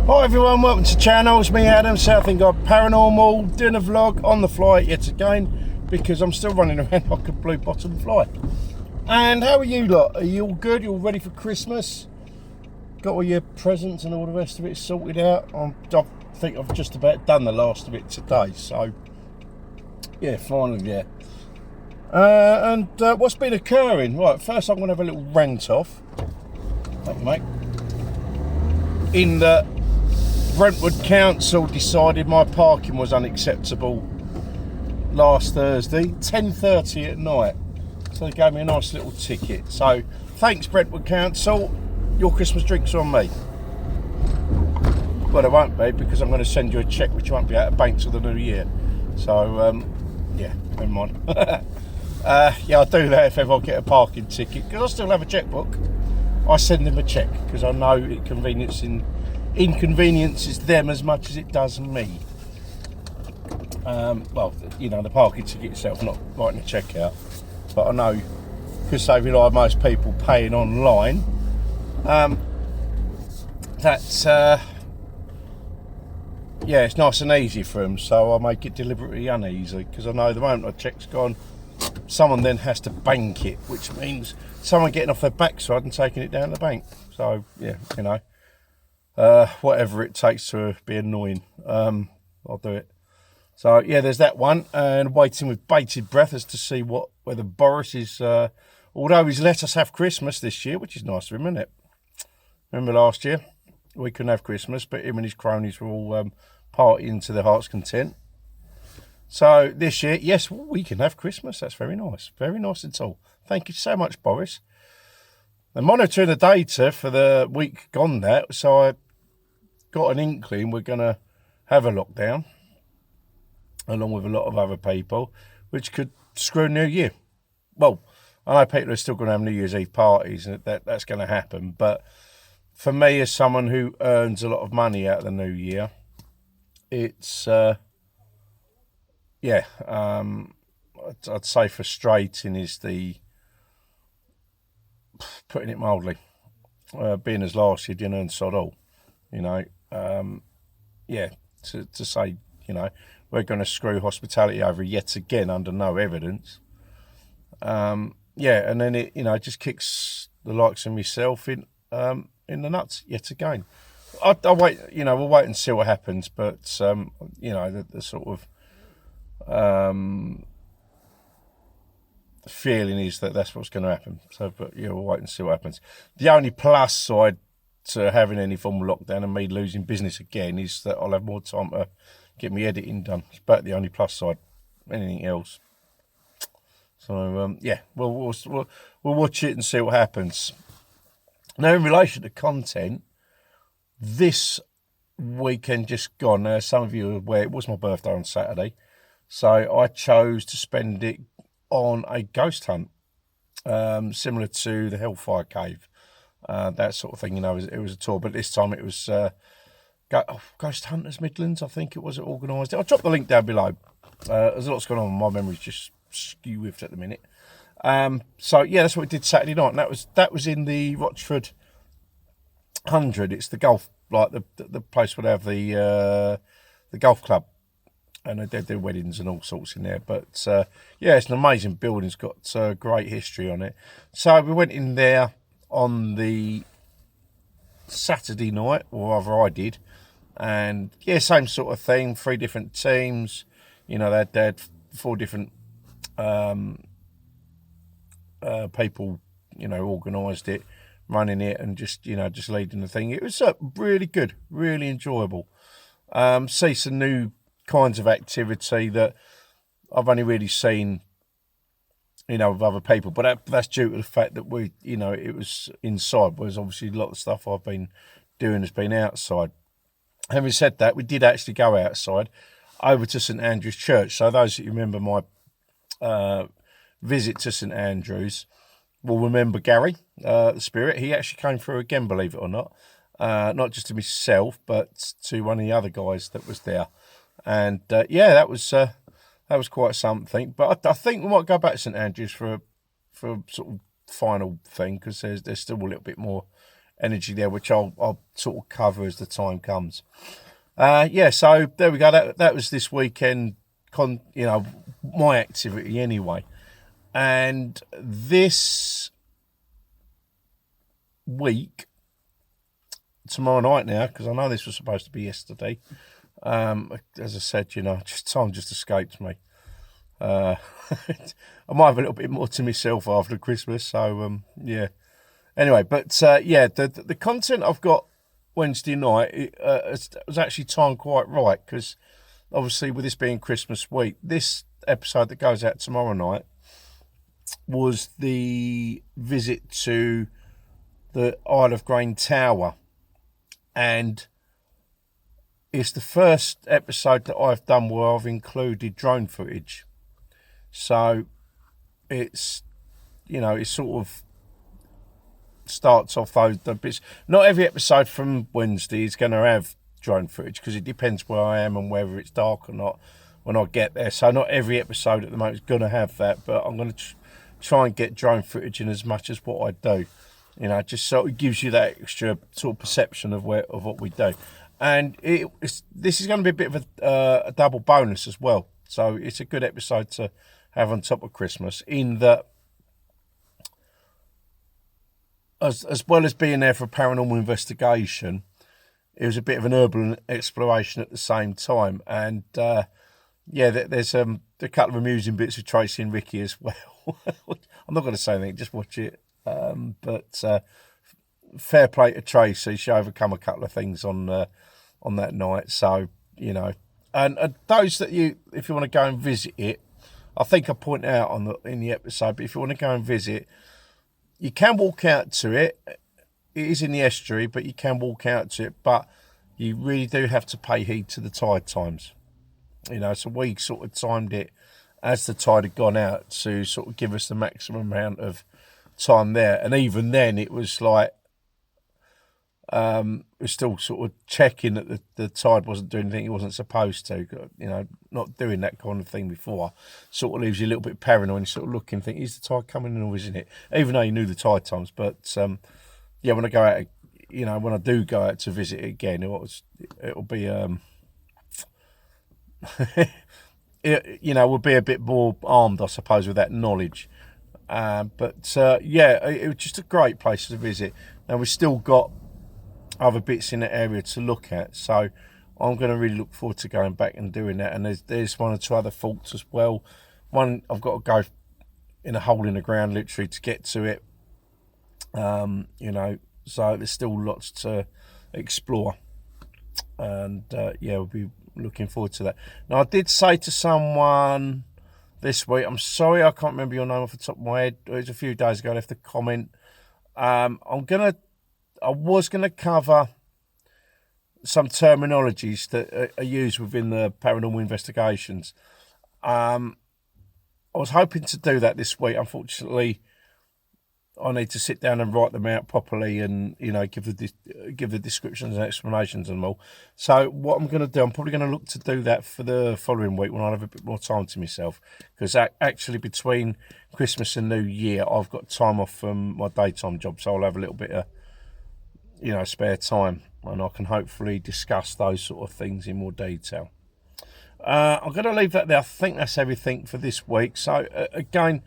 Hi everyone, welcome to the channel. It's me, Adam, Southend God Paranormal, doing a vlog on the fly yet again because I'm still running around like a blue bottom fly. And how are you lot? Are you all good? You all ready for Christmas? Got all your presents and all the rest of it sorted out? I think I've just about done the last of it today, so yeah, finally there. And what's been occurring? Right, first I'm going to have a little rant off. Thank you, mate. In that Brentwood Council decided my parking was unacceptable last Thursday, 10:30 at night. So they gave me a nice little ticket. So thanks, Brentwood Council. Your Christmas drinks are on me. Well, it won't be because I'm going to send you a cheque which won't be out of bank till the new year. So yeah, never mind. Yeah, I'll do that if ever I get a parking ticket because I still have a chequebook. I send them a cheque because I know it inconveniences them as much as it does me. Well, you know, the parking ticket itself, not writing a cheque out, but I know because they rely most people paying online. Yeah, it's nice and easy for them, so I make it deliberately uneasy because I know the moment my cheque's gone, someone then has to bank it, which means someone getting off their backside and taking it down the bank. So yeah, you know, whatever it takes to be annoying, I'll do it. So yeah, there's that one, and waiting with bated breath as to see whether Boris is, although he's let us have Christmas this year, which is nice of him, isn't it? Remember last year we couldn't have Christmas, but him and his cronies were all partying to their heart's content. So this year, yes, we can have Christmas. That's very nice at all. Thank you so much, Boris. I'm monitoring the data for the week gone that, so I got an inkling we're going to have a lockdown, along with a lot of other people, which could screw New Year. Well, I know people are still going to have New Year's Eve parties, and that's going to happen, but for me, as someone who earns a lot of money out of the New Year, it's, yeah, I'd say frustrating is putting it mildly. Being as last year didn't earn sod all, you know. Yeah, to say, you know, we're going to screw hospitality over yet again under no evidence. Yeah, and then it, you know, just kicks the likes of myself in the nuts yet again. I'll wait, you know, we'll wait and see what happens, but you know, the sort of feeling is that that's what's going to happen. So, but yeah, we'll wait and see what happens. The only plus side to having any form of lockdown and me losing business again is that I'll have more time to get my editing done. It's about the only plus side. Anything else? So yeah, we'll watch it and see what happens. Now, in relation to content, this weekend just gone. Now, some of you are aware it was my birthday on Saturday, so I chose to spend it on a ghost hunt, similar to the Hellfire Cave, that sort of thing. You know, it was a tour, but this time it was Ghost Hunters Midlands, I think it was, organised it. I'll drop the link down below. There's a lot's going on. My memory's just skew-whiffed at the minute. So yeah, that's what we did Saturday night, and that was in the Rochford 100. It's the golf, like the place where they have the golf club, and they do weddings and all sorts in there. But yeah, it's an amazing building. It's got great history on it. So we went in there on the Saturday night, or rather I did, and yeah, same sort of thing. 3 different teams. You know, they had 4 different people, you know, organised it, running it, and just leading the thing. It was really good, really enjoyable. See some new kinds of activity that I've only really seen, you know, with other people, but that's due to the fact that it was inside, whereas obviously a lot of stuff I've been doing has been outside. Having said that, we did actually go outside over to St Andrew's Church. So those that remember my visit to St Andrews will remember Gary, the spirit. He actually came through again, believe it or not. Not just to myself, but to one of the other guys that was there. And yeah, that was quite something. But I think we might go back to St Andrews for a sort of final thing, because there's still a little bit more energy there, which I'll sort of cover as the time comes. Yeah, so there we go. That was this weekend, my activity anyway. And this week, tomorrow night now, because I know this was supposed to be yesterday. As I said, time just escapes me. I might have a little bit more to myself after Christmas, so yeah. Anyway, but the content I've got Wednesday night was actually timed quite right, because obviously with this being Christmas week, this episode that goes out tomorrow night was the visit to the Isle of Grain Tower, and it's the first episode that I've done where I've included drone footage. So it's it sort of starts off the bits. Not every episode from Wednesday is going to have drone footage, because it depends where I am and whether it's dark or not when I get there. So not every episode at the moment is going to have that, but I'm going to try and get drone footage in as much as what I do. Just so it gives you that extra sort of perception of what we do. And this is going to be a bit of a double bonus as well. So it's a good episode to have on top of Christmas, in that as well as being there for paranormal investigation, it was a bit of an urban exploration at the same time. And there's a couple of amusing bits with Tracy and Ricky as well. I'm not going to say anything, just watch it. But fair play to Tracy, she overcome a couple of things on that night. So and those that if you want to go and visit it, I think I point out in the episode. But if you want to go and visit, you can walk out to it. It is in the estuary, but you can walk out to it. But you really do have to pay heed to the tide times. So we sort of timed it as the tide had gone out to sort of give us the maximum amount of time there. And even then, it was like we're still sort of checking that the tide wasn't doing anything it wasn't supposed to. Not doing that kind of thing before sort of leaves you a little bit paranoid. And you sort of look and think, is the tide coming in or isn't it? Even though you knew the tide times. But when I go out, when I do go out to visit it again, it'll be we'll be a bit more armed, I suppose, with that knowledge. It was just a great place to visit. Now we've still got other bits in the area to look at, so I'm going to really look forward to going back and doing that. And there's one or two other faults as well. One, I've got to go in a hole in the ground literally to get to it. So there's still lots to explore, and we'll be looking forward to that. Now I did say to someone this week, I'm sorry I can't remember your name off the top of my head, it was a few days ago, I left a comment. I was gonna cover some terminologies that are used within the paranormal investigations. I was hoping to do that this week. Unfortunately, I need to sit down and write them out properly, and give the descriptions and explanations and all. So what I'm going to do, I'm probably going to look to do that for the following week when I have a bit more time to myself, because actually between Christmas and New Year I've got time off from my daytime job, so I'll have a little bit of spare time, and I can hopefully discuss those sort of things in more detail. I'm going to leave that there. I think that's everything for this week. So again,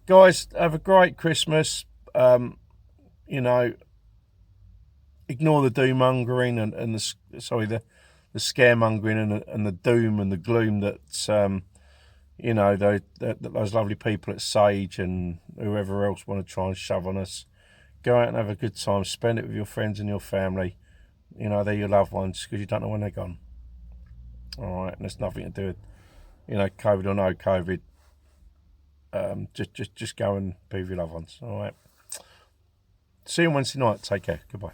guys, have a great Christmas. Ignore the doom mongering and the scaremongering and the doom and the gloom that those lovely people at Sage and whoever else want to try and shove on us. Go out and have a good time. Spend it with your friends and your family. They're your loved ones, because you don't know when they're gone. All right, and there's nothing to do with COVID or no COVID. Just go and be with your loved ones. All right. See you on Wednesday night. Take care. Goodbye.